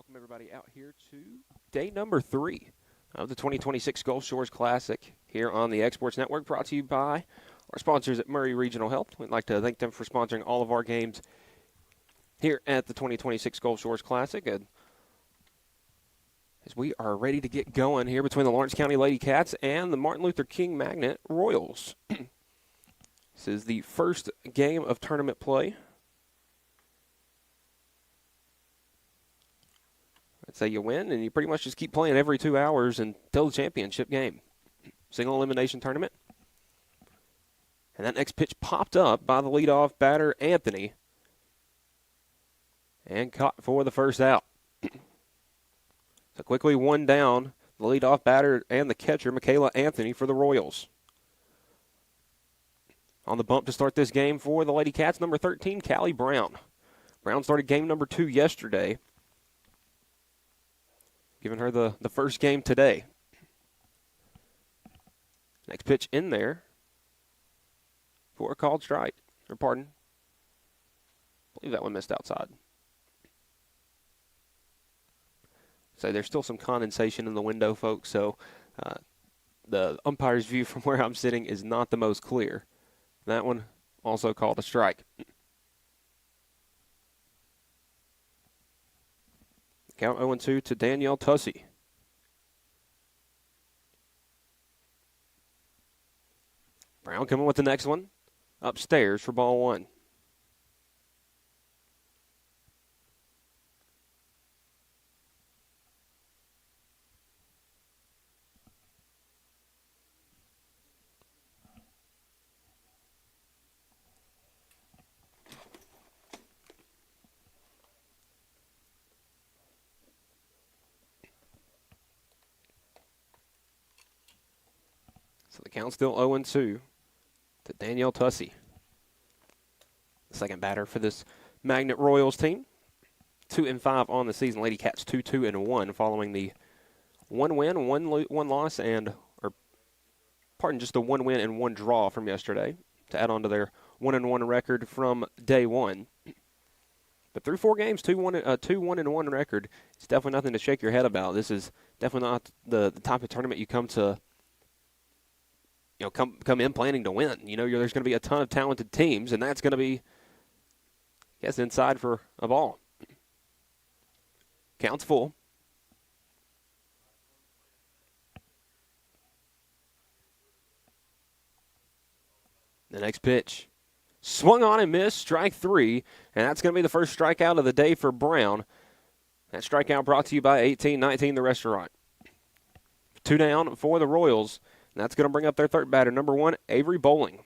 Welcome everybody out here to day number 3 of the 2026 Gulf Shores Classic here on the Exports Network, brought to you by our sponsors at Murray Regional Health. We'd like to thank them for sponsoring all of our games here at the 2026 Gulf Shores Classic. And as we are ready to get going here between the Lawrence County Lady Cats and the Martin Luther King Magnet Royals. This is the first game of tournament play. I'd say you win, and you pretty much just keep playing every 2 hours until the championship game. Single elimination tournament. And that next pitch popped up by the leadoff batter, Anthony, and caught for the first out. So quickly one down, the leadoff batter and the catcher, Michaela Anthony, for the Royals. On the bump to start this game for the Lady Cats, number 13, Callie Brown. Brown started game number 2 yesterday, giving her the first game today. Next pitch in there for a called strike. Or pardon. I believe that one missed outside. So there's still some condensation in the window, folks, so the umpire's view from where I'm sitting is not the most clear. That one also called a strike. Count 0-2 to Danielle Tussey. Brown coming with the next one. Upstairs for ball 1. So the count's still 0-2 to Danielle Tussey. The second batter for this Magnet Royals team. 2-5 on the season. Lady Cats 2-1 following the 1 win, 1 loss, just the 1 win and 1 draw from yesterday to add on to their 1-1 record from day 1. But through 4 games, 2-1-1 record. It's definitely nothing to shake your head about. This is definitely not the type of tournament you come to. Come in planning to win. There's going to be a ton of talented teams, and that's going to be, inside for a ball. Counts full. The next pitch. Swung on and missed, strike 3, and that's going to be the first strikeout of the day for Brown. That strikeout brought to you by 1819 The Restaurant. 2 down for the Royals. And that's going to bring up their third batter, number 1, Avery Bowling.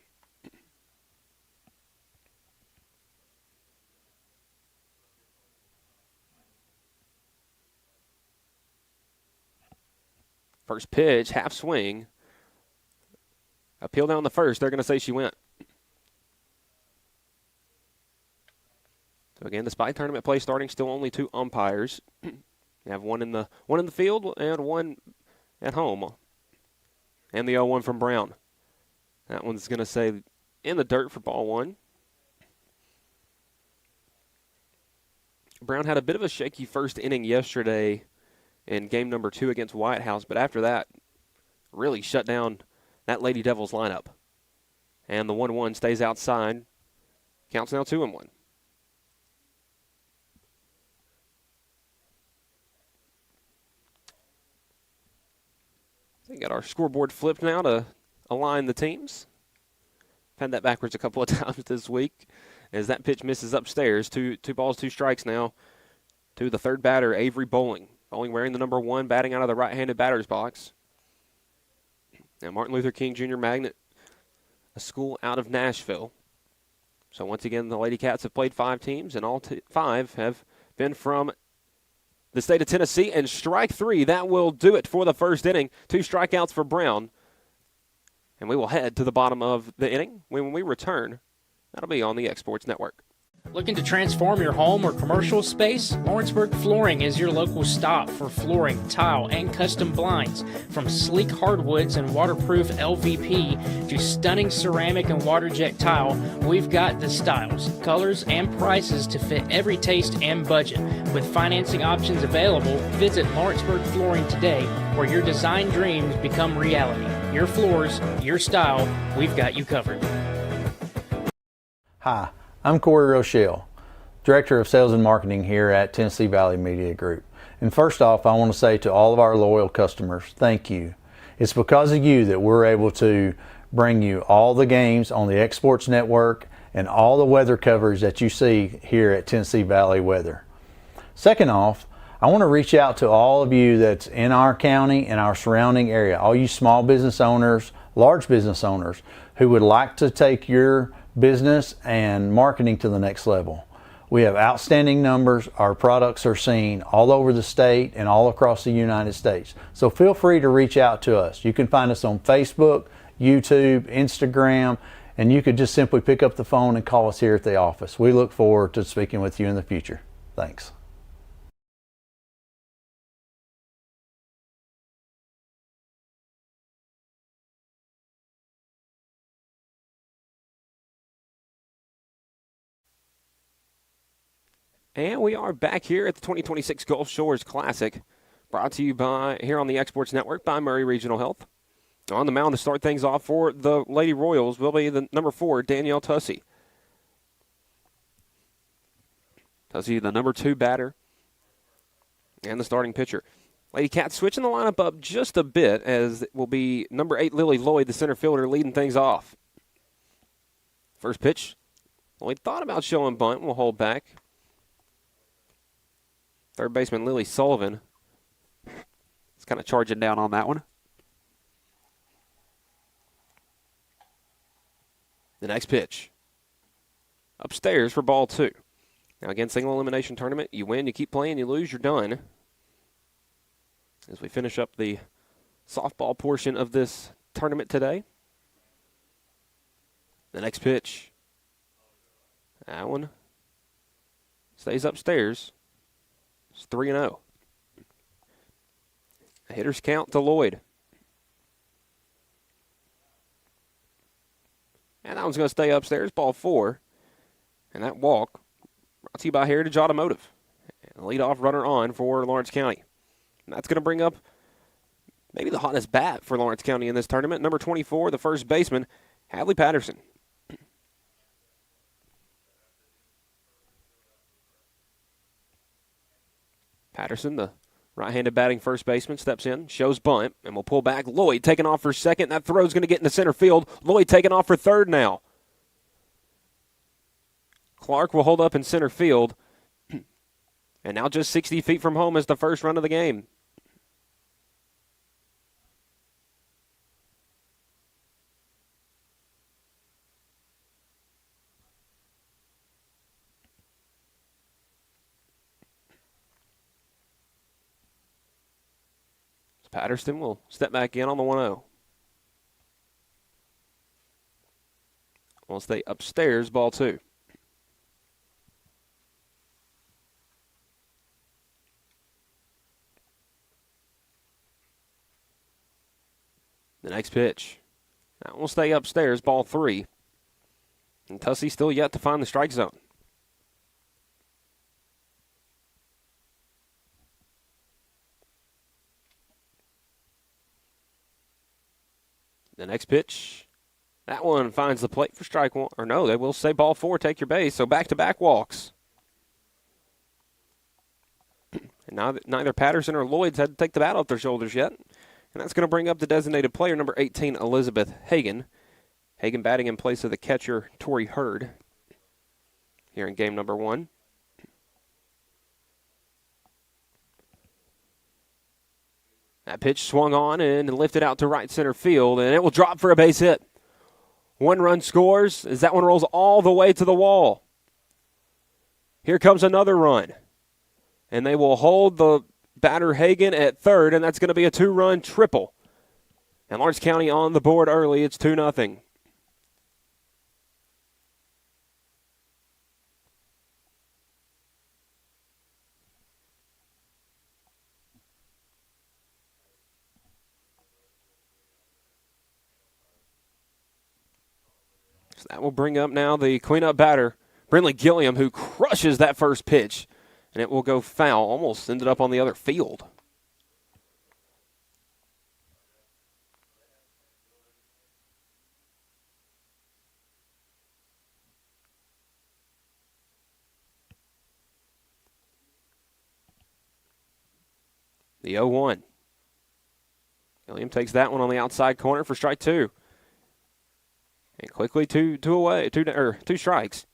First pitch, half swing. Appeal down the first. They're going to say she went. So again, despite tournament play starting, still only 2 umpires. You have one in the field and one at home. And the 0-1 from Brown. That one's going to say in the dirt for ball 1. Brown had a bit of a shaky first inning yesterday in game number 2 against White House, but after that, really shut down that Lady Devils lineup. And the 1-1 stays outside. Counts now 2-1. We got our scoreboard flipped now to align the teams. Had that backwards a couple of times this week as that pitch misses upstairs. 2 balls, 2 strikes now to the third batter, Avery Bowling. Bowling wearing the number 1, batting out of the right-handed batter's box. Now Martin Luther King Jr. Magnet, a school out of Nashville. So once again, the Lady Cats have played 5 teams, and all 5 have been from the state of Tennessee, and strike 3. That will do it for the first inning. 2 strikeouts for Brown. And we will head to the bottom of the inning when we return. That'll be on the Exports Network. Looking to transform your home or commercial space? Lawrenceburg Flooring is your local stop for flooring, tile, and custom blinds. From sleek hardwoods and waterproof LVP to stunning ceramic and water jet tile, we've got the styles, colors, and prices to fit every taste and budget. With financing options available, visit Lawrenceburg Flooring today, where your design dreams become reality. Your floors, your style, we've got you covered. Hi, I'm Corey Rochelle, Director of Sales and Marketing here at Tennessee Valley Media Group. And first off, I want to say to all of our loyal customers, thank you. It's because of you that we're able to bring you all the games on the X Sports Network and all the weather coverage that you see here at Tennessee Valley Weather. Second off, I want to reach out to all of you that's in our county and our surrounding area, all you small business owners, large business owners who would like to take your business and marketing to the next level. We have outstanding numbers. Our products are seen all over the state and all across the United States. So feel free to reach out to us. You can find us on Facebook, YouTube, Instagram, and you could just simply pick up the phone and call us here at the office. We look forward to speaking with you in the future. Thanks. And we are back here at the 2026 Gulf Shores Classic, brought to you by here on the Exports Network by Murray Regional Health. On the mound to start things off for the Lady Royals will be the number 4, Danielle Tussey. Tussey, the number 2 batter and the starting pitcher. Lady Cats switching the lineup up just a bit, as it will be number 8, Lily Lloyd, the center fielder, leading things off. First pitch. Lloyd thought about showing bunt, will hold back. Third baseman Lily Sullivan is kind of charging down on that one. The next pitch. Upstairs for ball 2. Now again, single elimination tournament. You win, you keep playing, you lose, you're done. As we finish up the softball portion of this tournament today. The next pitch. That one stays upstairs. It's 3-0. A hitter's count to Lloyd. And that one's going to stay upstairs, ball 4. And that walk brought to you by Heritage Automotive. And the leadoff runner on for Lawrence County. And that's going to bring up maybe the hottest bat for Lawrence County in this tournament. Number 24, the first baseman, Hadley Patterson. Patterson, the right-handed batting first baseman, steps in, shows bunt, and will pull back. Lloyd taking off for second. That throw's going to get into center field. Lloyd taking off for third now. Clark will hold up in center field. And now just 60 feet from home is the first run of the game. Patterson will step back in on the 1-0. Will stay upstairs, ball 2. The next pitch. That will stay upstairs, ball 3. And Tussey still yet to find the strike zone. The next pitch, that one finds the plate for strike 1. Or no, they will say ball 4, take your base. So back-to-back walks. And neither Patterson or Lloyd's had to take the bat off their shoulders yet. And that's going to bring up the designated player, number 18, Elizabeth Hagan. Hagan batting in place of the catcher, Tori Hurd, here in game number 1. That pitch swung on and lifted out to right center field, and it will drop for a base hit. 1 run scores as that one rolls all the way to the wall. Here comes another run. And they will hold the batter Hagan at third, and that's going to be a 2-run triple. And Lawrence County on the board early. It's 2-0. So that will bring up now the cleanup batter, Brinley Gilliam, who crushes that first pitch. And it will go foul. Almost ended up on the other field. The 0-1. Gilliam takes that one on the outside corner for strike two. And quickly two strikes.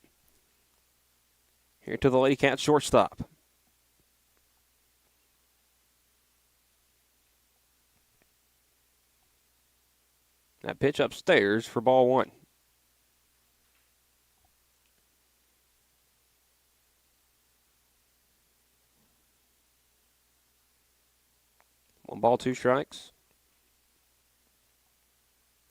Here to the Lady Cats shortstop. That pitch upstairs for ball one. One ball, two strikes.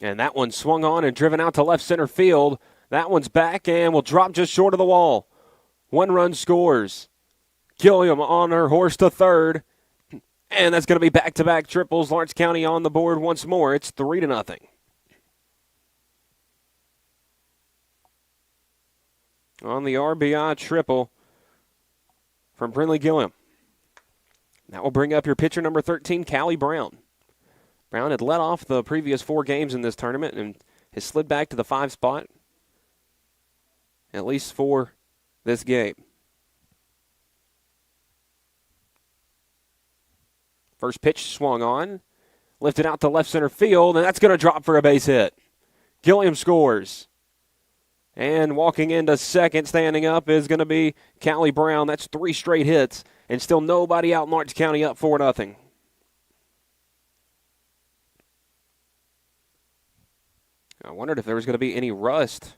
And that one swung on and driven out to left center field. That one's back and will drop just short of the wall. One run scores. Gilliam on her horse to third. And that's going to be back-to-back triples. Lawrence County on the board once more. It's 3-0. On the RBI triple from Brinley Gilliam. That will bring up your pitcher number 13, Callie Brown. Brown had led off the previous 4 games in this tournament and has slid back to the 5 spot, at least for this game. First pitch swung on, lifted out to left center field, and that's going to drop for a base hit. Gilliam scores. And walking into second, standing up, is going to be Callie Brown. That's 3 straight hits, and still nobody out in Lawrence County up 4-0. I wondered if there was going to be any rust.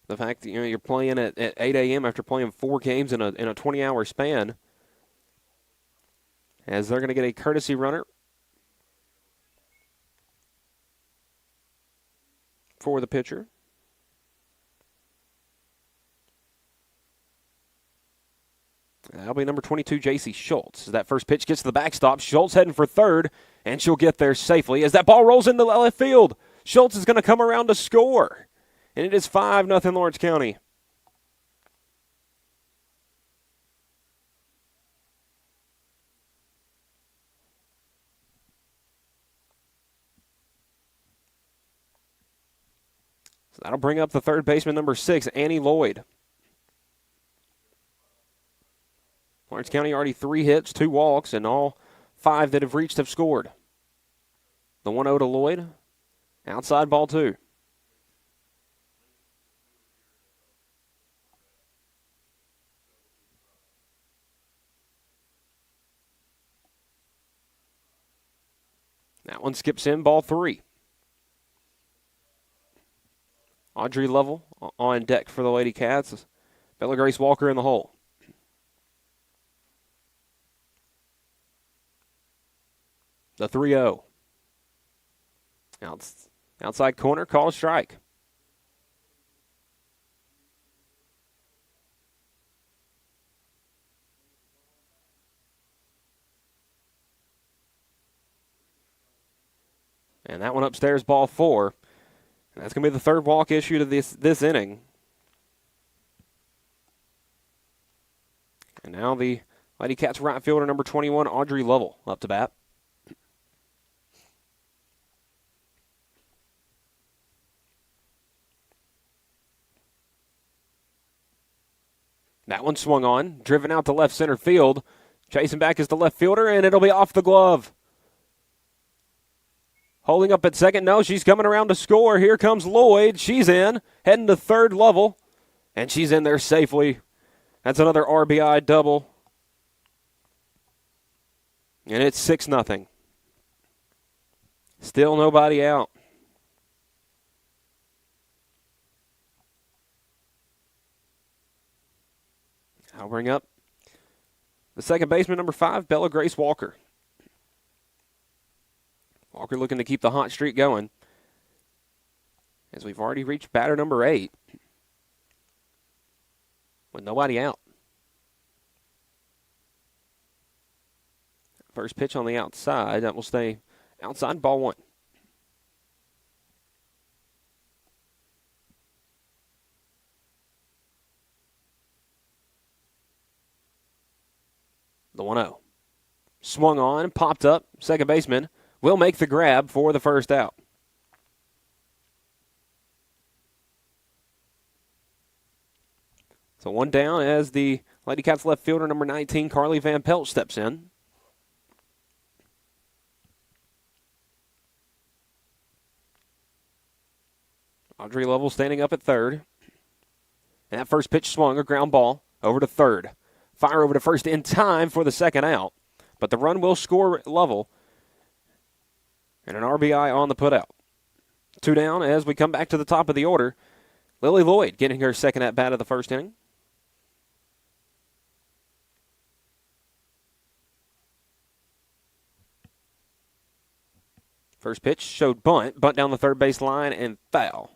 The fact that you're playing at 8 a.m. after playing 4 games in a 20-hour span, as they're going to get a courtesy runner for the pitcher. That'll be number 22, J.C. Schultz. As that first pitch gets to the backstop, Schultz heading for third, and she'll get there safely. As that ball rolls into left field, Schultz is going to come around to score. And it is 5-0 Lawrence County. So that'll bring up the third baseman, number 6, Annie Lloyd. Lawrence County already 3 hits, 2 walks, and all 5 that have reached have scored. The 1-0 to Lloyd. Outside ball 2. That one skips in, ball 3. Audrey Lovell on deck for the Lady Cats. Bella Grace Walker in the hole. The 3-0. Outside corner, call a strike. And that one upstairs, ball 4. And that's going to be the third walk issue to this inning. And now the Lady Cats right fielder, number 21, Audrey Lovell, up to bat. That one swung on, driven out to left center field. Chasing back is the left fielder, and it'll be off the glove. Holding up at second. No, she's coming around to score. Here comes Lloyd. She's in, heading to third level, and she's in there safely. That's another RBI double. And it's 6-0. Still nobody out. I'll bring up the second baseman, number 5, Bella Grace Walker. Walker looking to keep the hot streak going, as we've already reached batter number 8 with nobody out. First pitch on the outside. That will stay outside, ball 1. The 1-0. Swung on, popped up. Second baseman will make the grab for the first out. So one down as the Lady Cats left fielder number 19, Carly Van Pelt, steps in. Audrey Lovell standing up at third. And that first pitch swung, a ground ball over to third. Fire over to first in time for the second out. But the run will score Lovell. And an RBI on the putout. 2 down as we come back to the top of the order. Lily Lloyd getting her second at bat of the first inning. First pitch showed bunt down the third base line and foul.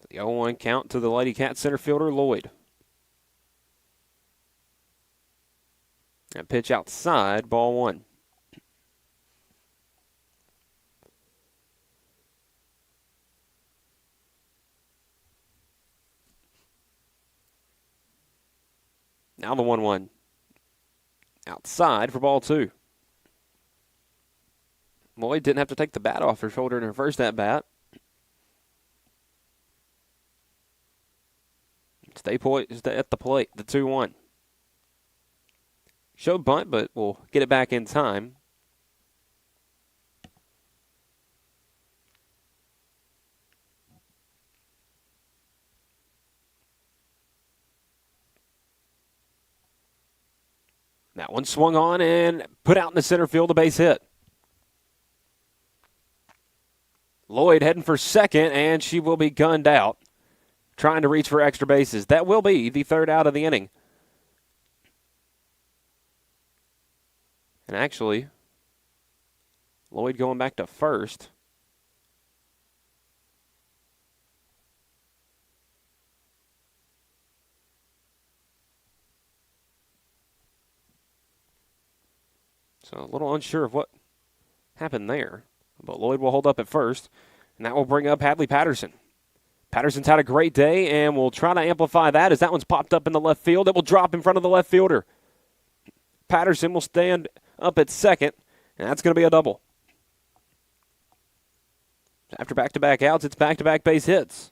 The 0-1 count to the Lady Cat center fielder, Lloyd. That pitch outside, ball 1. Now the 1-1. Outside for ball 2. Lloyd didn't have to take the bat off her shoulder in her first at-bat. Stay poised at the plate, the 2-1. Showed bunt, but we'll get it back in time. That one swung on and put out in the center field, a base hit. Lloyd heading for second, and she will be gunned out, trying to reach for extra bases. That will be the third out of the inning. And actually, Lloyd going back to first. So a little unsure of what happened there. But Lloyd will hold up at first, and that will bring up Hadley Patterson. Patterson's had a great day, and we'll try to amplify that as that one's popped up in the left field. It will drop in front of the left fielder. Patterson will stand up at second, and that's going to be a double. After back-to-back outs, it's back-to-back base hits.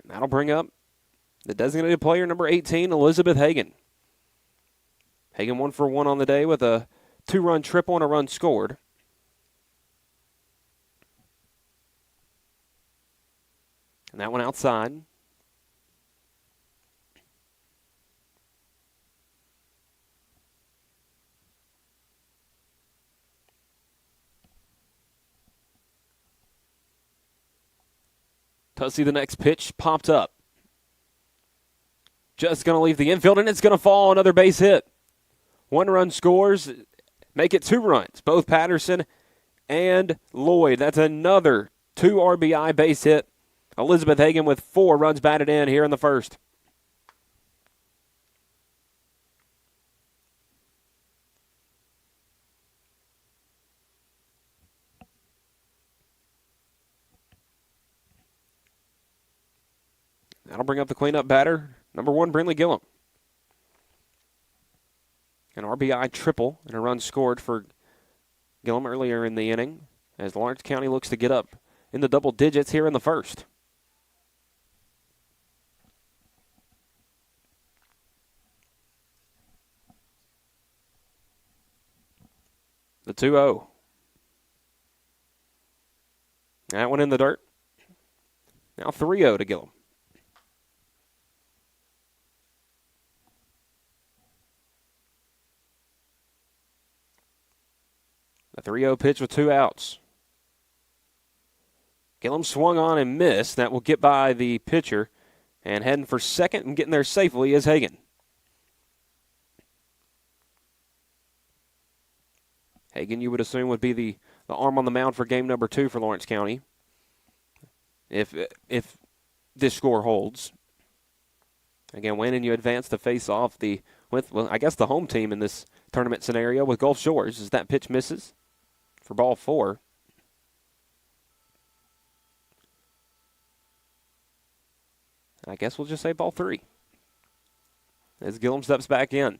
And that'll bring up the designated player, number 18, Elizabeth Hagan. Hagan 1 for 1 on the day with a 2-run triple and a run scored. And that one outside. Tussey, the next pitch popped up. Just going to leave the infield, and it's going to fall. Another base hit. 1 run scores, make it 2 runs. Both Patterson and Lloyd. That's another 2 RBI base hit. Elizabeth Hagan with 4 runs batted in here in the first. That'll bring up the cleanup batter, number 1, Brinley Gillum. An RBI triple and a run scored for Gillum earlier in the inning as Lawrence County looks to get up in the double digits here in the first. The 2-0. That one in the dirt. Now 3-0 to Gillum. The 3-0 pitch with 2 outs. Gillum swung on and missed. That will get by the pitcher. And heading for second and getting there safely is Hagan. Hagan, you would assume, would be the arm on the mound for game number 2 for Lawrence County. If this score holds. Again, win and you advance to face off I guess the home team in this tournament scenario with Gulf Shores, as that pitch misses for ball 4. I guess we'll just say ball 3. As Gillum steps back in.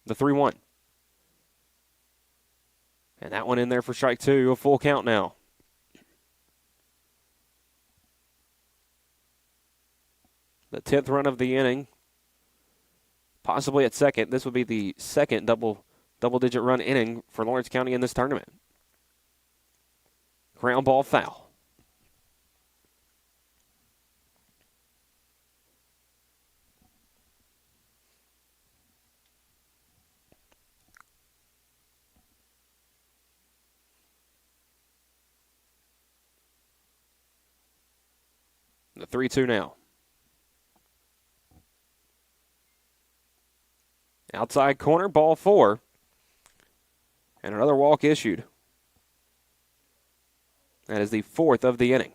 The 3-1. And that one in there for strike 2, a full count now. The 10th run of the inning. Possibly at second. This would be the second double-digit run inning for Lawrence County in this tournament. Ground ball foul. The 3-2 now. Outside corner, ball 4. And another walk issued. That is the 4th of the inning.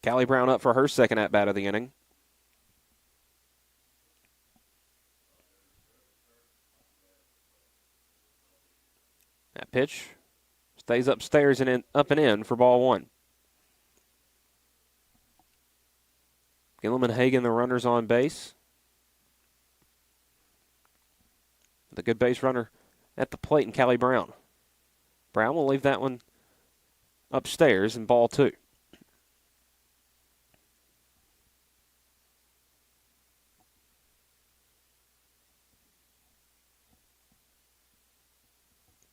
Callie Brown up for her second at-bat of the inning. That pitch stays upstairs and up and in for ball 1. Gillum and Hagan, the runners on base. The good base runner at the plate, and Callie Brown. Brown will leave that one upstairs in ball 2.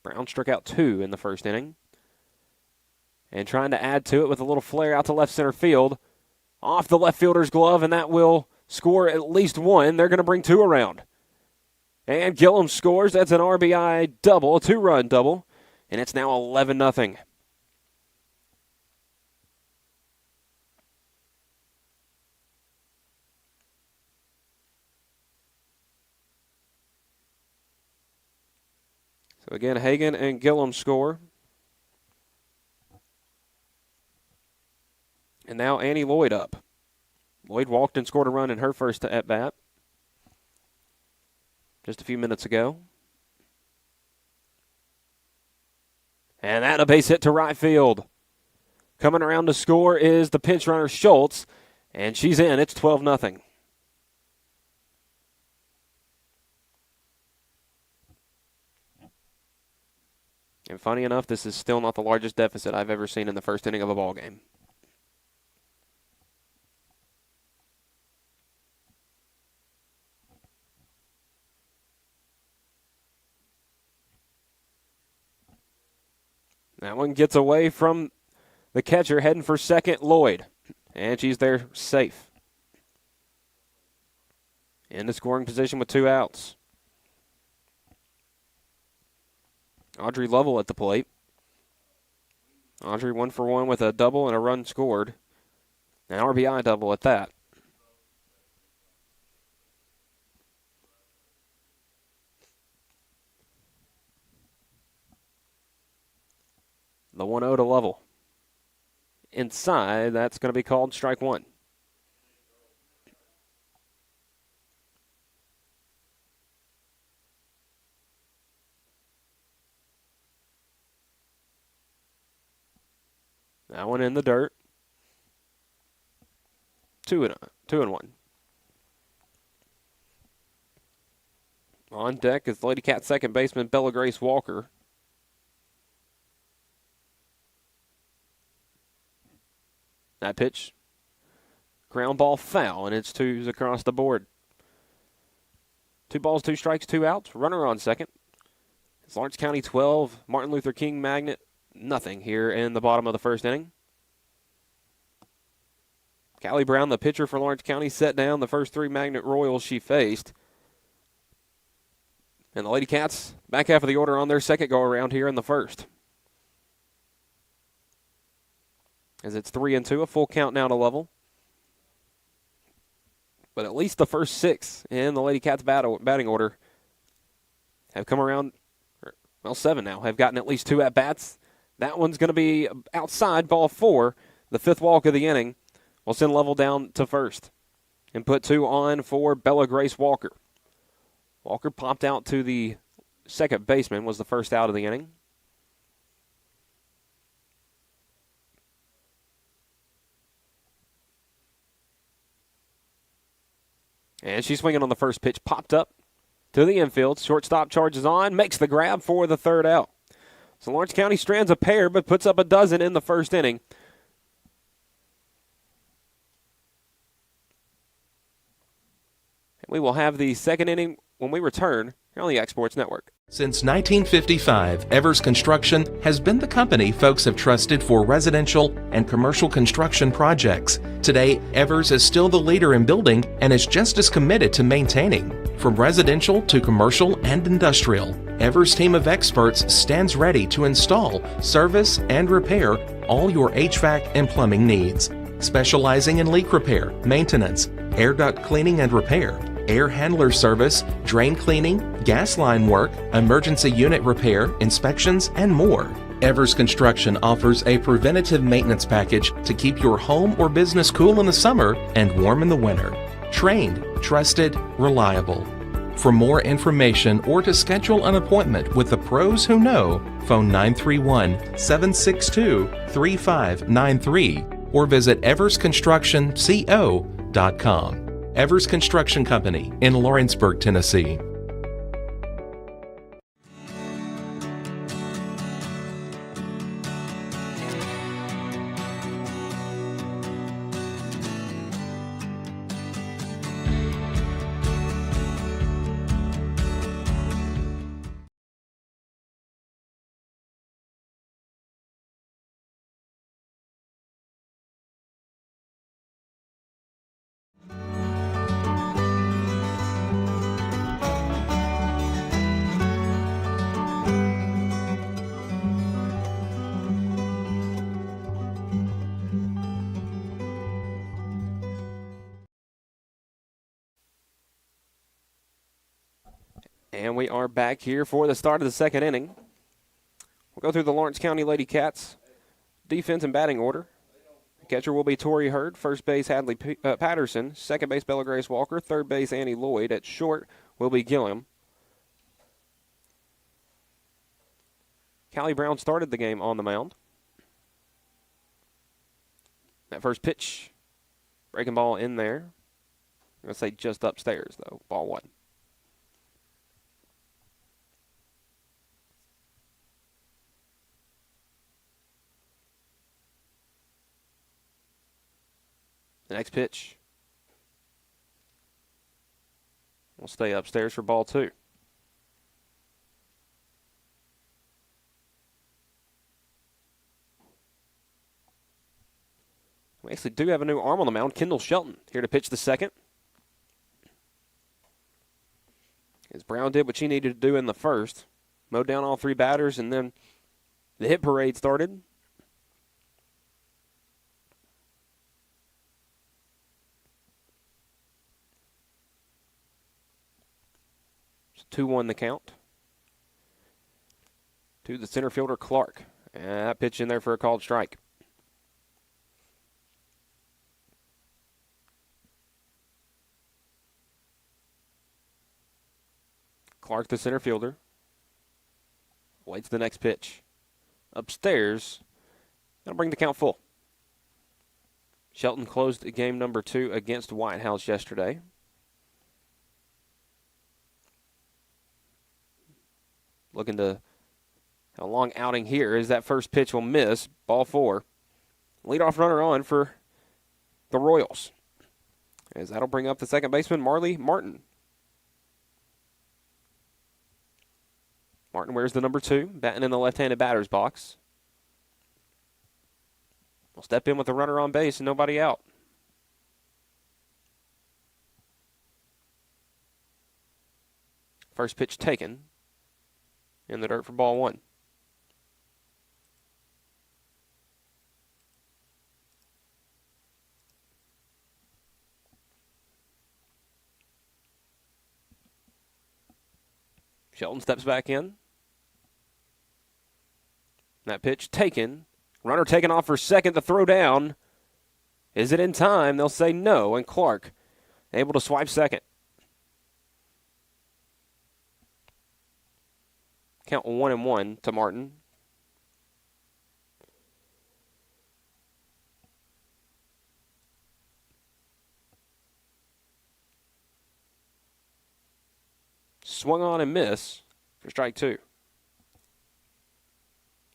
Brown struck out 2 in the first inning. And trying to add to it with a little flare out to left center field. Off the left fielder's glove, and that will score at least 1. They're going to bring 2 around. And Gillum scores. That's an RBI double, a 2-run double. And it's now 11-0. So again, Hagan and Gillum score. And now Annie Lloyd up. Lloyd walked and scored a run in her first at-bat just a few minutes ago. And that a base hit to right field. Coming around to score is the pinch runner Schultz, and she's in. It's 12-0. And funny enough, this is still not the largest deficit I've ever seen in the first inning of a ball game. That one gets away from the catcher, heading for second, Lloyd. And she's there safe. In the scoring position with 2 outs. Audrey Lovell at the plate. Audrey 1 for 1 with a double and a run scored. An RBI double at that. The 1-0 to Lovell. Inside, that's going to be called strike 1. That one in the dirt. 2-1. On deck is Lady Cat second baseman Bella Grace Walker. That pitch, ground ball foul, and it's 2s across the board. 2 balls, 2 strikes, 2 outs. Runner on second. It's Lawrence County 12, Martin Luther King Magnet nothing here in the bottom of the first inning. Callie Brown, the pitcher for Lawrence County, set down the first 3 Magnet Royals she faced. And the Lady Cats, back half of the order on their second go-around here in the first. As it's 3-2, a full count now to Lovell. But at least the first 6 in the Lady Cats batting order have come around, 7 now, have gotten at least 2 at-bats. That one's going to be outside, ball 4. The 5th walk of the inning will send Level down to first and put 2 on for Bella Grace Walker. Walker popped out to the second baseman, was the first out of the inning. And she's swinging on the first pitch, popped up to the infield. Shortstop charges on, makes the grab for the 3rd out. So Lawrence County strands a pair, but puts up a dozen in the first inning. We will have the second inning when we return here on the X Sports Network. Since 1955, Evers Construction has been the company folks have trusted for residential and commercial construction projects. Today, Evers is still the leader in building and is just as committed to maintaining. From residential to commercial and industrial, Evers' team of experts stands ready to install, service, and repair all your HVAC and plumbing needs. Specializing in leak repair, maintenance, air duct cleaning and repair, air handler service, drain cleaning, gas line work, emergency unit repair, inspections, and more. Evers Construction offers a preventative maintenance package to keep your home or business cool in the summer and warm in the winter. Trained, trusted, reliable. For more information or to schedule an appointment with the pros who know, phone 931-762-3593 or visit eversconstructionco.com. Evers Construction Company in Lawrenceburg, Tennessee. And we are back here for the start of the second inning. We'll go through the Lawrence County Lady Cats defense and batting order. Catcher will be Tori Hurd. First base, Hadley Patterson. Second base, Bella Grace Walker. Third base, Annie Lloyd. At short will be Gilliam. Callie Brown started the game on the mound. That first pitch, breaking ball in there. I'm going to say just upstairs, though. Ball 1. The next pitch will stay upstairs for ball 2. We actually do have a new arm on the mound, Kendall Shelton, here to pitch the second. As Brown did what she needed to do in the first, mowed down all 3 batters, and then the hit parade started. So 2-1 the count to the center fielder, Clark. And that pitch in there for a called strike. Clark, the center fielder, waits the next pitch. Upstairs, that'll bring the count full. Shelton closed game number 2 against White House yesterday. Looking to have a long outing here as that first pitch will miss. Ball 4. Leadoff runner on for the Royals. As that'll bring up the second baseman, Marley Martin. Martin wears the number 2, batting in the left-handed batter's box. Will step in with the runner on base and nobody out. First pitch taken in the dirt for ball 1. Shelton steps back in. That pitch taken. Runner taken off for second. The throw down. Is it in time? They'll say no, and Clark able to swipe second. Count 1-1 to Martin. Swung on and miss for strike two.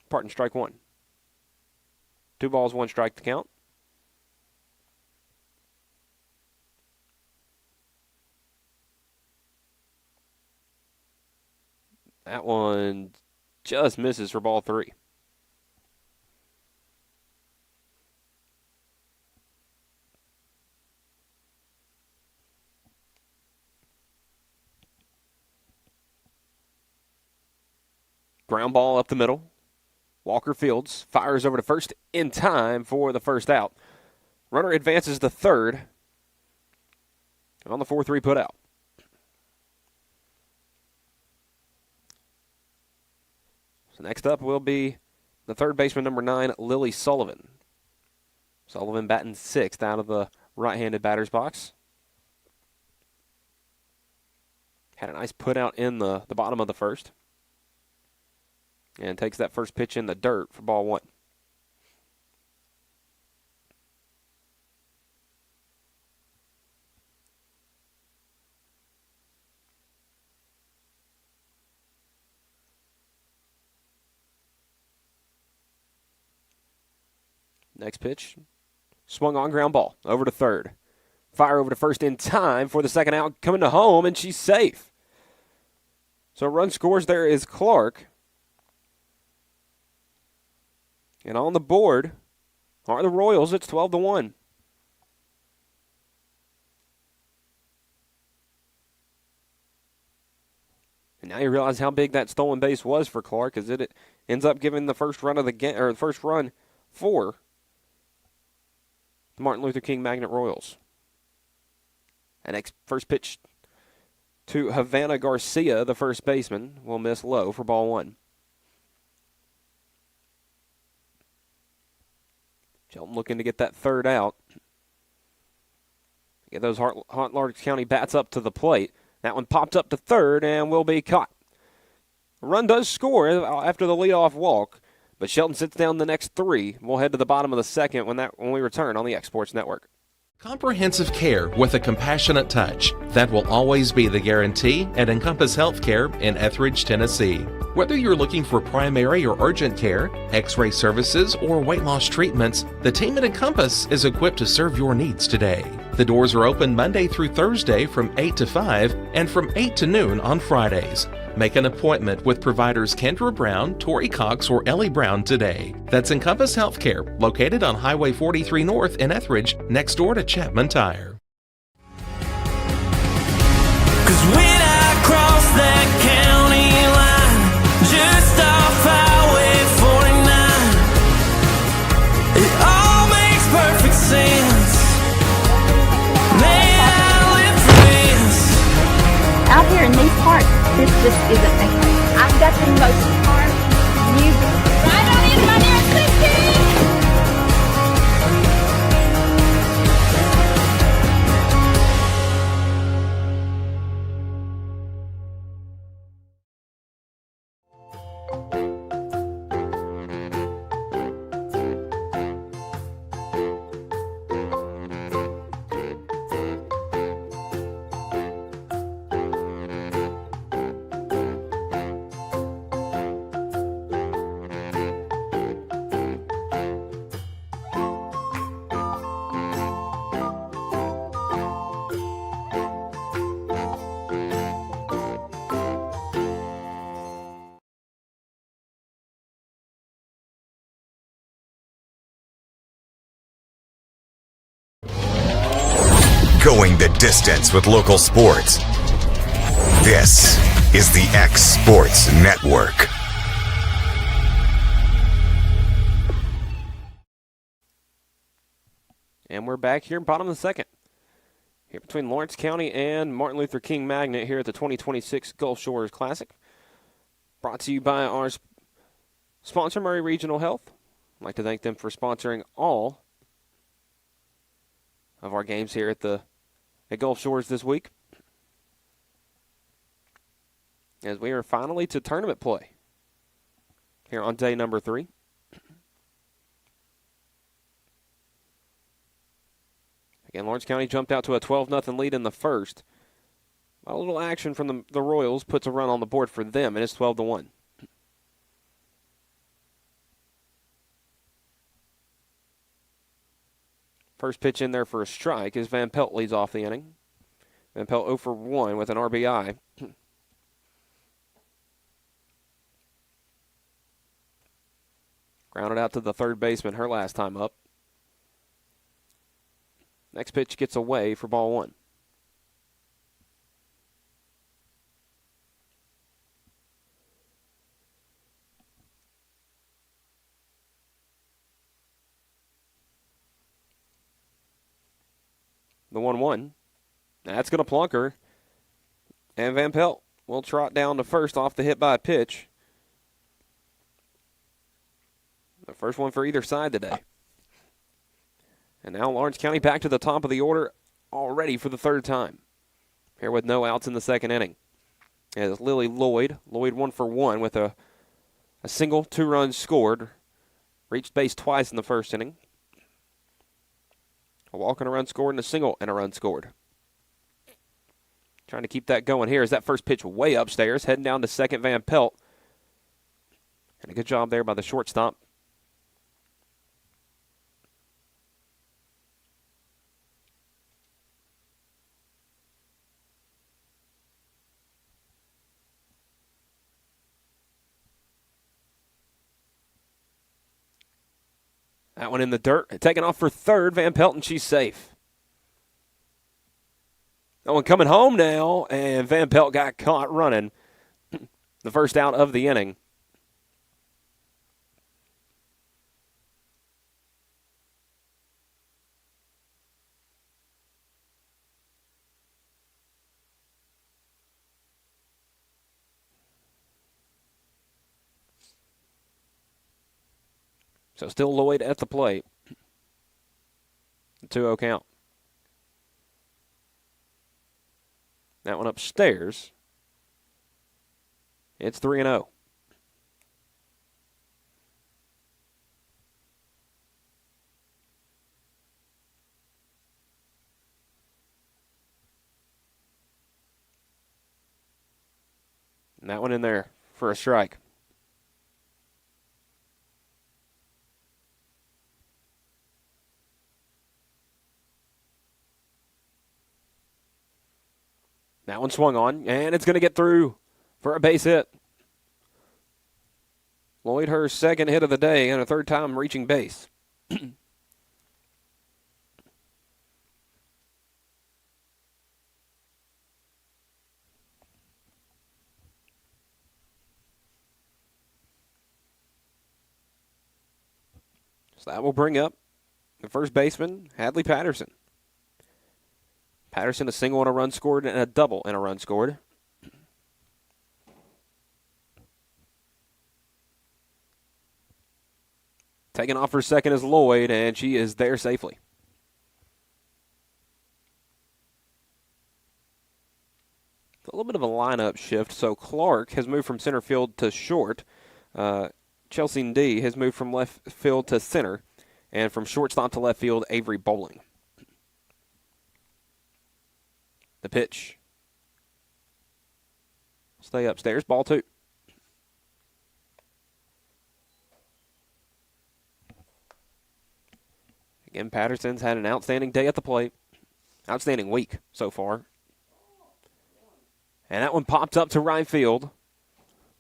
Pardon, strike one. 2 balls, 1 strike to count. That one just misses for ball 3. Ground ball up the middle. Walker Fields fires over to first in time for the first out. Runner advances to third on the 4-3 put out. So next up will be the third baseman, number 9, Lily Sullivan. Sullivan batting 6th out of the right-handed batter's box. Had a nice put out in the bottom of the first. And takes that first pitch in the dirt for ball 1. Next pitch. Swung on, ground ball. Over to third. Fire over to first in time for the second out. Coming to home, and she's safe. So run scores there is Clark. And on the board are the Royals. It's 12-1. And now you realize how big that stolen base was for Clark, as it ends up giving the first run of the game, or the first run for the Martin Luther King Magnet Royals. And next first pitch to Havana Garcia, the first baseman, will miss low for ball 1. Shelton looking to get that third out. Get those Hart Large County bats up to the plate. That one popped up to third and will be caught. A run does score after the leadoff walk, but Shelton sits down the next 3. We'll head to the bottom of the second when we return on the X Sports Network. Comprehensive care with a compassionate touch. That will always be the guarantee at Encompass Healthcare in Etheridge, Tennessee. Whether you're looking for primary or urgent care, x-ray services, or weight loss treatments, the team at Encompass is equipped to serve your needs today. The doors are open Monday through Thursday from 8 to 5 and from 8 to noon on Fridays. Make an appointment with providers Kendra Brown, Tori Cox, or Ellie Brown today. That's Encompass Healthcare, located on Highway 43 North in Etheridge, next door to Chapman Tire. 'Cause when I cross that county line, just off Highway 49, it all makes perfect sense. Man, I live for this. Out here in these parts, this just isn't me. I've got the most fun music. Right on in, my dear sister. Going the distance with local sports. This is the X Sports Network. And we're back here in bottom of the second. Here between Lawrence County and Martin Luther King Magnet here at the 2026 Gulf Shores Classic. Brought to you by our sponsor Murray Regional Health. I'd like to thank them for sponsoring all of our games here at Gulf Shores this week, as we are finally to tournament play here on day number 3. Again, Lawrence County jumped out to a 12-0 lead in the first. A little action from the Royals puts a run on the board for them, and it's 12-1. First pitch in there for a strike as Van Pelt leads off the inning. Van Pelt 0 for 1 with an RBI. Grounded out to the third baseman her last time up. Next pitch gets away for ball 1. The 1-1. That's going to plunk her. And Van Pelt will trot down to first off the hit by pitch. The first one for either side today. And now Lawrence County back to the top of the order already for the third time. Here with no outs in the second inning. As Lily Lloyd 1 for 1 with a single, 2 runs scored. Reached base twice in the first inning. A walk and a run scored and a single and a run scored. Trying to keep that going here as that first pitch way upstairs. Heading down to second, Van Pelt. And a good job there by the shortstop. That one in the dirt. Taking off for third, Van Pelt, and she's safe. That one coming home now, and Van Pelt got caught running. The first out of the inning. So still Lloyd at the plate. 2-0 count. That one upstairs. It's 3-0. And that one in there for a strike. That one swung on, and it's going to get through for a base hit. Lloyd, her second hit of the day, and a third time reaching base. So that will bring up the first baseman, Hadley Patterson. Patterson, a single and a run scored, and a double and a run scored. Taking off for second is Lloyd, and she is there safely. A little bit of a lineup shift. So Clark has moved from center field to short. Chelsea D has moved from left field to center. And from shortstop to left field, Avery Bowling. The pitch. Stay upstairs. Ball 2. Again, Patterson's had an outstanding day at the plate. Outstanding week so far. And that one popped up to right field.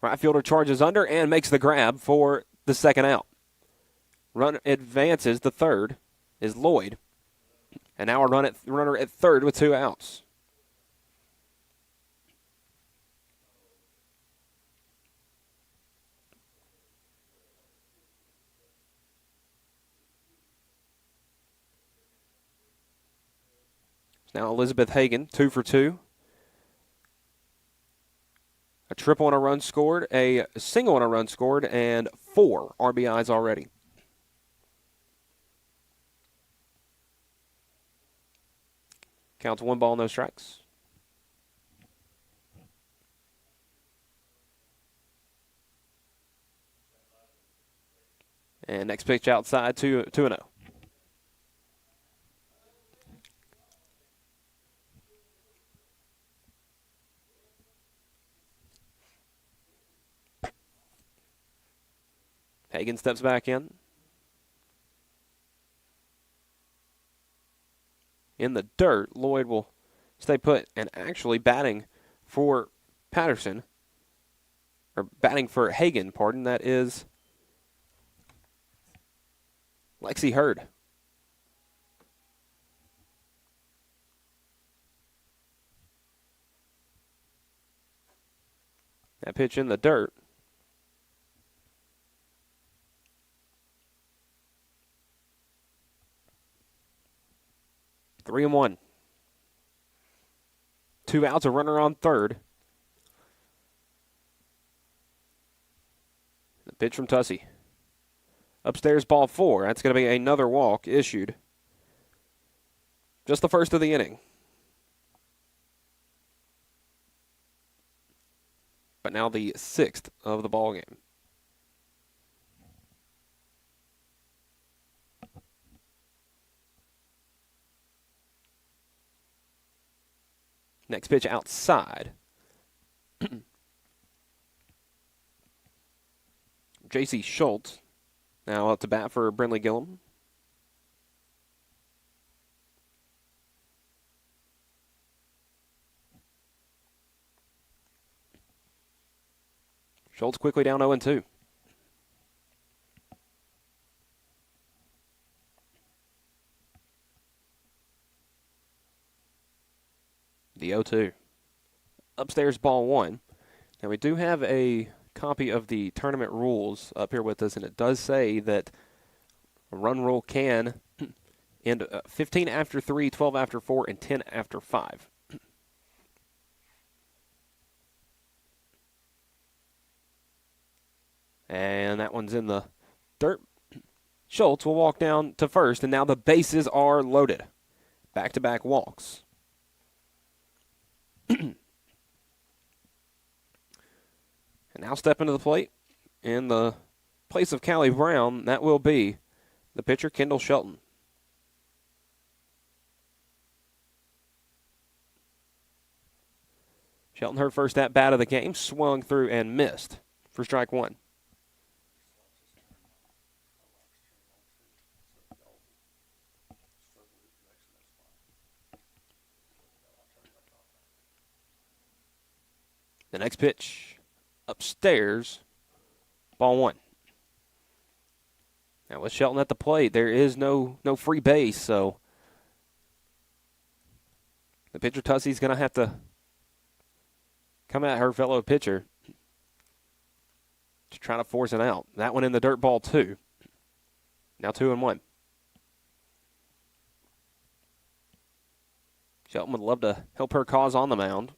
Right fielder charges under and makes the grab for the second out. Run advances. The third is Lloyd. And now a runner at third with 2 outs. Now Elizabeth Hagan, 2 for 2. a triple and a run scored, a single and a run scored, and 4 RBIs already. Counts 1 ball, no strikes. And next pitch outside, 2-0. Hagan steps back in. In the dirt, Lloyd will stay put and actually batting for Patterson, or batting for Hagan, pardon, that is Lexi Hurd. That pitch in the dirt. Three and 1. 2 outs, a runner on third. The pitch from Tussey. Upstairs, ball 4. That's going to be another walk issued. Just the first of the inning. But now the 6th of the ball game. Next pitch outside. J.C. Schultz now up to bat for Brinley Gillum. Schultz quickly down 0-2. The 0-2. Upstairs, ball 1. Now we do have a copy of the tournament rules up here with us, and it does say that a run rule can end 15 after 3, 12 after 4, and 10 after 5. And that one's in the dirt. Schultz will walk down to first, and now the bases are loaded. Back-to-back walks. And now stepping to the plate in the place of Callie Brown, that will be the pitcher, Kendall Shelton. Shelton, her first at-bat of the game, swung through and missed for strike 1. The next pitch, upstairs, ball 1. Now with Shelton at the plate, there is no free base, so the pitcher Tussey's going to have to come at her fellow pitcher to try to force it out. That one in the dirt, ball 2. Now 2-1. Shelton would love to help her cause on the mound.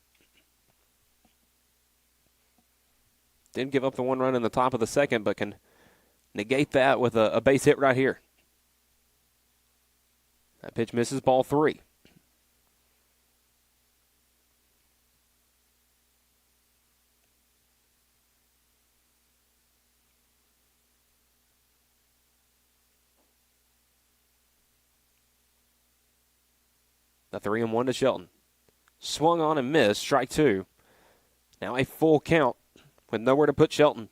Didn't give up the 1 run in the top of the second, but can negate that with a base hit right here. That pitch misses, ball 3. The 3-1 to Shelton. Swung on and missed, strike 2. Now a full count with nowhere to put Shelton.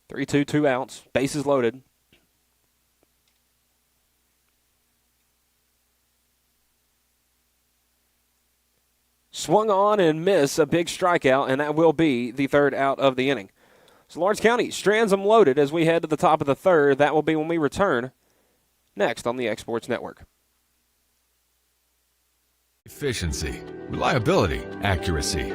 Three-two, 2 outs, bases loaded. Swung on and missed, a big strikeout, and that will be the 3rd out of the inning. So Lawrence County strands them loaded as we head to the top of the 3rd. That will be when we return next on the Exports Network. Efficiency, reliability, accuracy.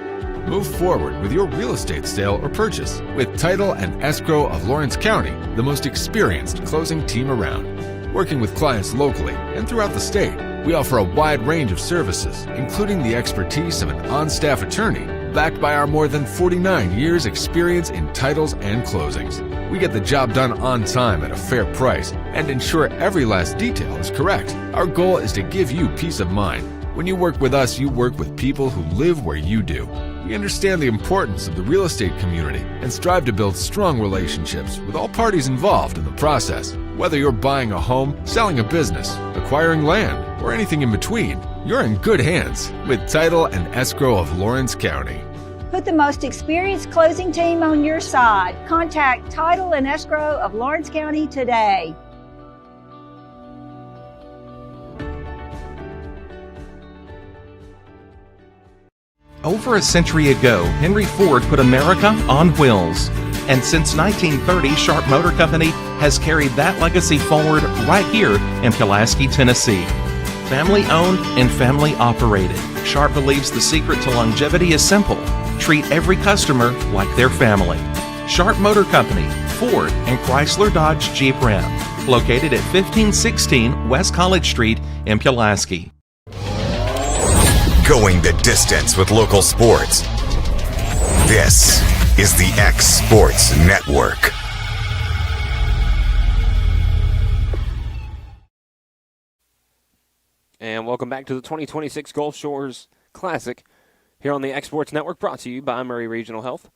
Move forward with your real estate sale or purchase with Title and Escrow of Lawrence County, the most experienced closing team around. Working with clients locally and throughout the state, We offer a wide range of services, including the expertise of an on-staff attorney, backed by our more than 49 years' experience in titles and closings. We get the job done on time at a fair price and ensure every last detail is correct. Our goal is to give you peace of mind. When you work with us, you work with people who live where you do. We understand the importance of the real estate community and strive to build strong relationships with all parties involved in the process. Whether you're buying a home, selling a business, acquiring land, or anything in between, you're in good hands with Title and Escrow of Lawrence County. Put the most experienced closing team on your side. Contact Title and Escrow of Lawrence County today. Over a century ago, Henry Ford put America on wheels. And since 1930, Sharp Motor Company has carried that legacy forward right here in Pulaski, Tennessee. Family owned and family operated, Sharp believes the secret to longevity is simple. Treat every customer like their family. Sharp Motor Company, Ford and Chrysler Dodge Jeep Ram. Located at 1516 West College Street in Pulaski. Going the distance with local sports. This is the X Sports Network. And welcome back to the 2026 Gulf Shores Classic here on the X Sports Network, brought to you by Murray Regional Health.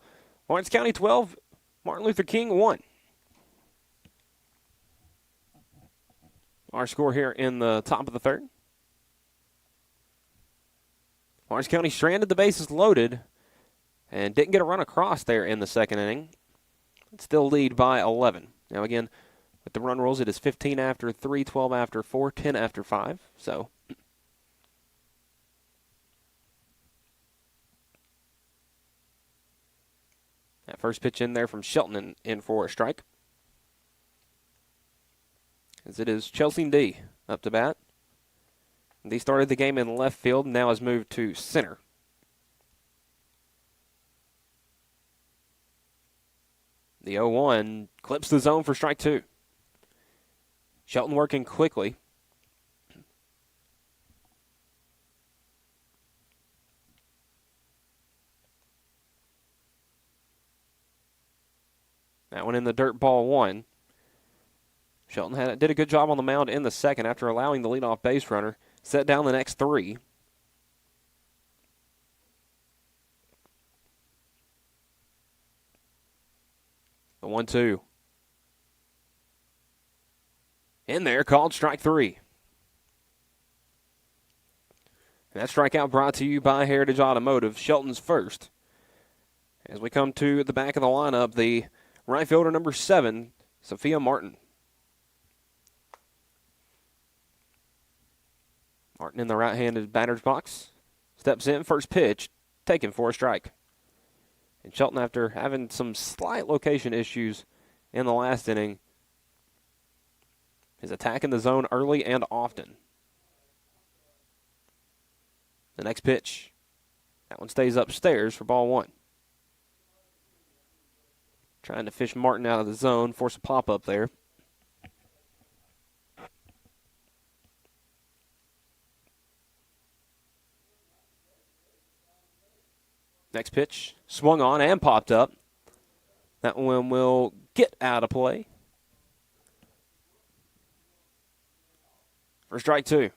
Lawrence County 12, Martin Luther King 1. Our score here in the top of the third. Lawrence County stranded, the bases loaded, and didn't get a run across there in the second inning. Still lead by 11. Now again, with the run rules, it is 15 after 3, 12 after 4, 10 after 5. So that first pitch in there from Shelton in for a strike. As it is Chelsea D up to bat. They started the game in left field, now has moved to center. The 0-1 clips the zone for strike two. Shelton working quickly. That one in the dirt, ball one. Shelton did a good job on the mound in the second after allowing the leadoff base runner. Set down the next three. The 1-2. In there, called strike three. And that strikeout brought to you by Heritage Automotive, Shelton's first. As we come to the back of the lineup, the right fielder number 7, Sophia Martin. Martin in the right-handed batter's box. Steps in, first pitch, taken for a strike. And Shelton, after having some slight location issues in the last inning, is attacking the zone early and often. The next pitch, that one stays upstairs for ball one. Trying to fish Martin out of the zone, force a pop-up there. Next pitch, swung on and popped up. That one will get out of play. For strike two.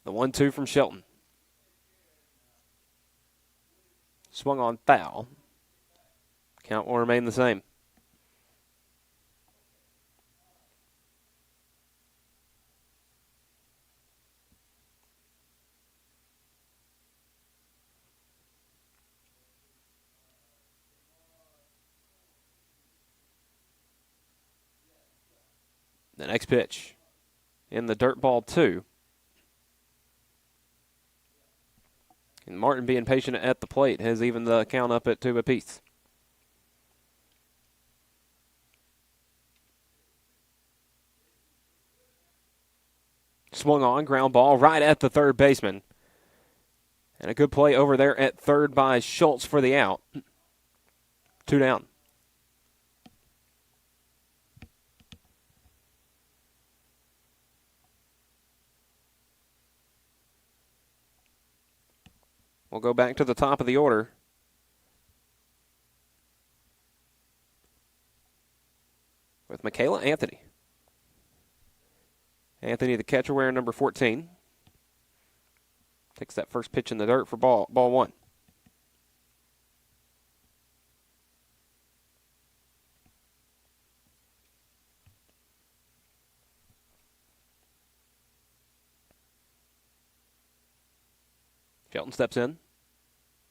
The 1-2 from Shelton. Swung on, foul. Count will remain the same. The next pitch in the dirt, ball 2. And Martin, being patient at the plate, has even the count up at 2 apiece. Swung on, ground ball right at the third baseman. And a good play over there at third by Schultz for the out. 2 down. We'll go back to the top of the order. With Michaela Anthony. Anthony, the catcher, wearing number 14. Takes that first pitch in the dirt for ball 1. Shelton steps in.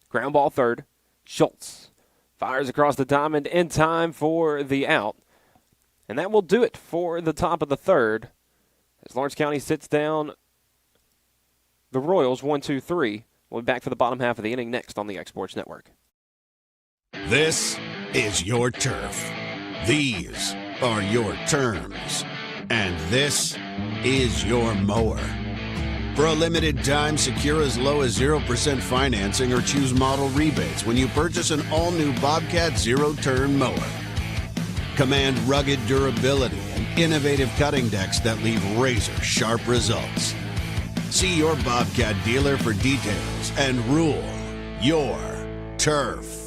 Ground ball third. Schultz fires across the diamond in time for the out. And that will do it for the top of the third. As Lawrence County sits down the Royals 1-2-3. We'll be back for the bottom half of the inning next on the X Sports Network. This is your turf. These are your terms. And this is your mower. For a limited time, secure as low as 0% financing or choose model rebates when you purchase an all-new Bobcat zero-turn mower. Command rugged durability and innovative cutting decks that leave razor-sharp results. See your Bobcat dealer for details and rule your turf.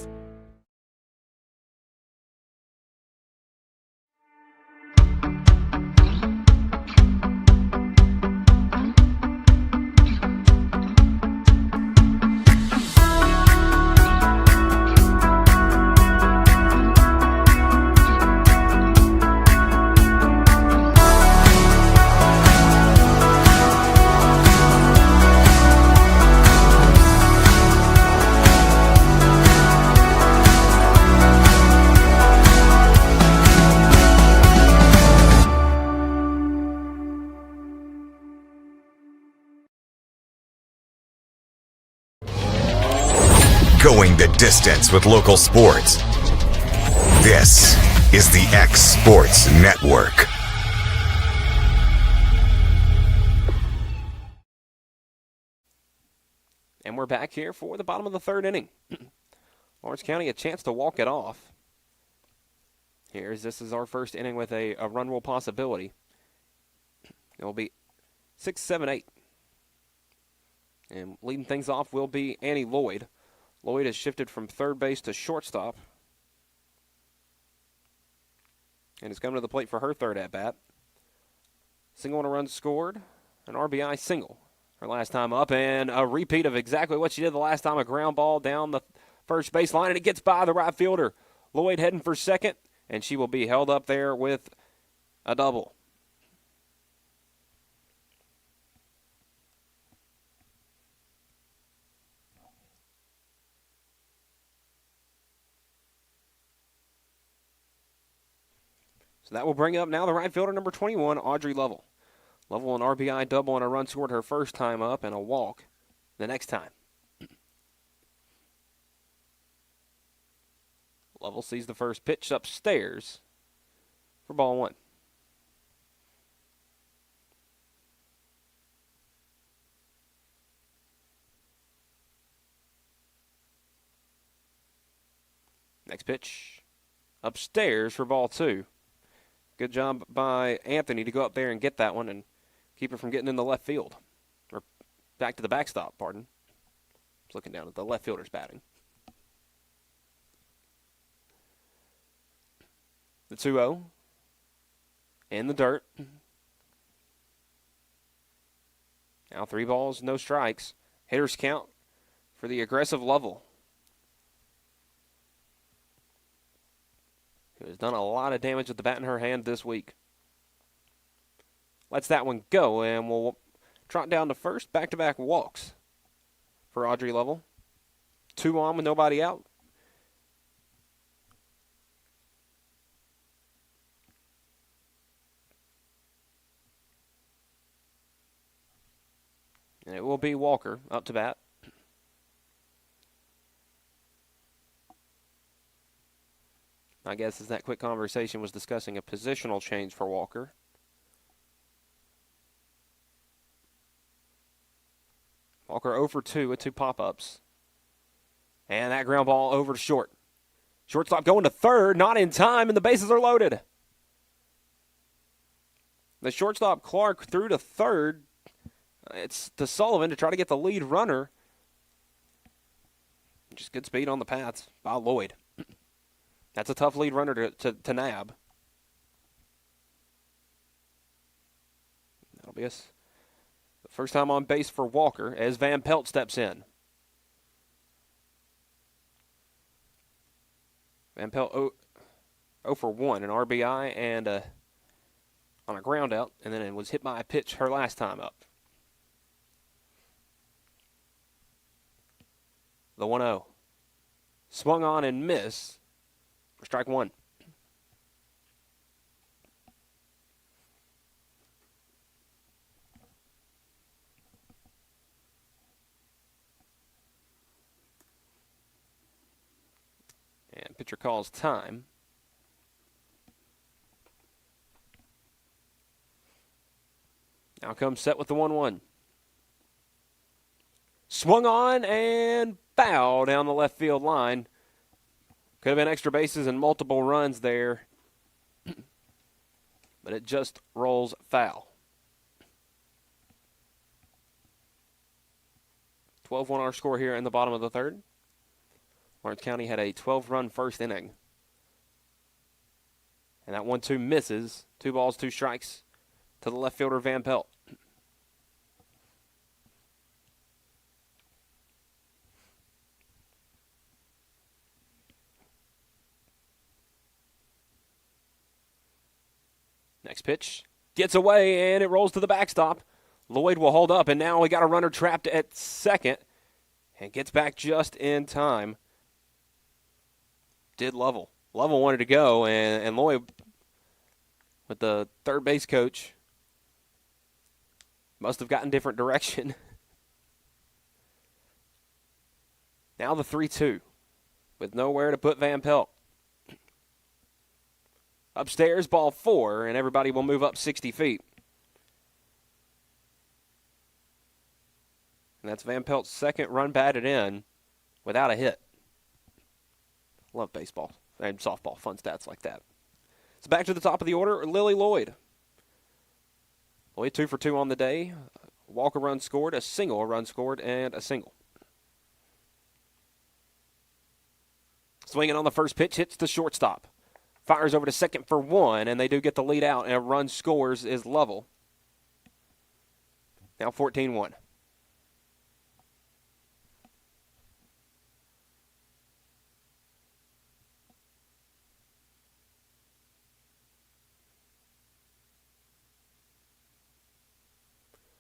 Going the distance with local sports. This is the X Sports Network. And we're back here for the bottom of the third inning. Lawrence County a chance to walk it off. This is our first inning with a run rule possibility. It will be 6-7-8. And leading things off will be Annie Lloyd. Lloyd has shifted from third base to shortstop. And is coming to the plate for her third at-bat. Single and a run scored. An RBI single her last time up. And a repeat of exactly what she did the last time. A ground ball down the first baseline. And it gets by the right fielder. Lloyd heading for second. And she will be held up there with a double. So that will bring up now the right fielder, number 21, Audrey Lovell. Lovell an RBI double and a run scored her first time up and a walk the next time. Lovell sees the first pitch upstairs for ball 1. Next pitch upstairs for ball 2. Good job by Anthony to go up there and get that one and keep it from getting in the left field. Or back to the backstop, pardon. Just looking down at the left fielder's batting. The 2-0. In the dirt. Now 3 balls, no strikes. Hitters count for the aggressive Lovell, who has done a lot of damage with the bat in her hand this week. Lets that one go, and we'll trot down to first. Back-to-back walks for Audrey Lovell. 2 on with nobody out. And it will be Walker up to bat. I guess as that quick conversation was discussing a positional change for Walker. Walker 0 for 2 with 2 pop-ups. And that ground ball over to short. Shortstop going to third, not in time, and the bases are loaded. The shortstop, Clark, threw to third. It's to Sullivan to try to get the lead runner. Just good speed on the paths by Lloyd. That's a tough lead runner to nab. That'll be us. The first time on base for Walker as Van Pelt steps in. Van Pelt 0 for 1, an RBI and on a ground out, and then it was hit by a pitch her last time up. The 1-0. Swung on and missed for strike 1. And pitcher calls time. Now comes set with the 1-1. Swung on and foul down the left field line. Could have been extra bases and multiple runs there, but it just rolls foul. 12-1 our score here in the bottom of the third. Lawrence County had a 12-run first inning. And that 1-2 misses. 2 balls, 2 strikes to the left fielder, Van Pelt. Next pitch gets away, and it rolls to the backstop. Lloyd will hold up, and now we got a runner trapped at second and gets back just in time. Did Lovell. Lovell wanted to go, and Lloyd, with the third base coach, must have gotten different direction. Now the 3-2 with nowhere to put Van Pelt. Upstairs, ball 4, and everybody will move up 60 feet. And that's Van Pelt's second run batted in without a hit. Love baseball and softball, fun stats like that. So back to the top of the order, Lily Lloyd. Lloyd 2 for 2 on the day. Walker run scored, a single, a run scored, and a single. Swinging on the first pitch, hits the shortstop. Fires over to second for 1, and they do get the lead out, and a run scores is Lovell. Now 14-1.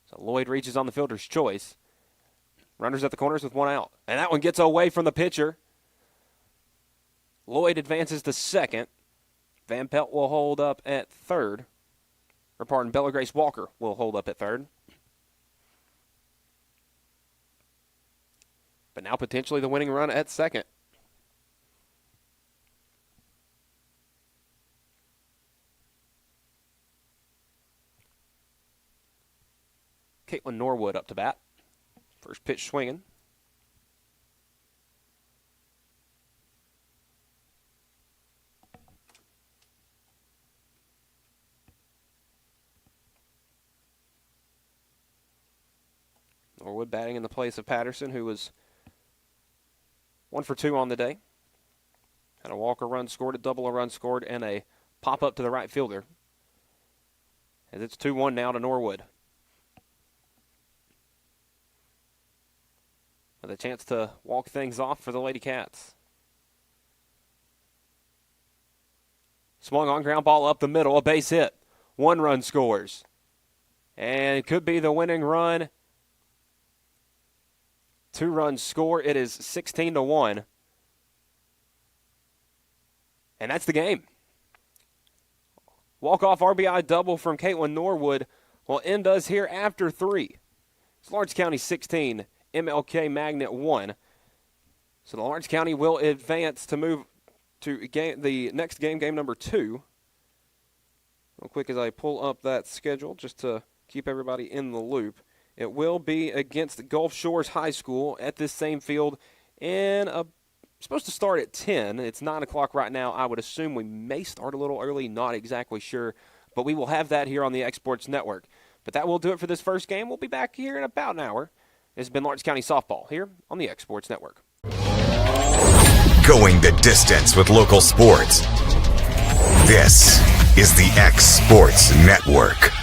So Lloyd reaches on the fielder's choice. Runners at the corners with 1 out. And that one gets away from the pitcher. Lloyd advances to second. Van Pelt will hold up at third. Or pardon, Bella Grace Walker will hold up at third. But now potentially the winning run at second. Caitlin Norwood up to bat. First pitch swinging. Norwood batting in the place of Patterson, who was 1 for 2 on the day. Had a Walker run scored, a double a run scored, and a pop-up to the right fielder. As it's 2-1 now to Norwood. With a chance to walk things off for the Lady Cats. Swung on, ground ball up the middle, a base hit. 1 run scores. And it could be the winning run. 2 runs score. It is 16-1. And that's the game. Walk-off RBI double from Caitlin Norwood will end us here after 3. It's Lawrence County 16, MLK Magnet 1. So the Lawrence County will advance to move to the next game, game number 2. Real quick as I pull up that schedule just to keep everybody in the loop. It will be against Gulf Shores High School at this same field, and supposed to start at 10. It's 9 o'clock right now. I would assume we may start a little early, not exactly sure, but we will have that here on the X Sports Network. But that will do it for this first game. We'll be back here in about an hour. This has been Lawrence County Softball here on the X Sports Network. Going the distance with local sports. This is the X Sports Network.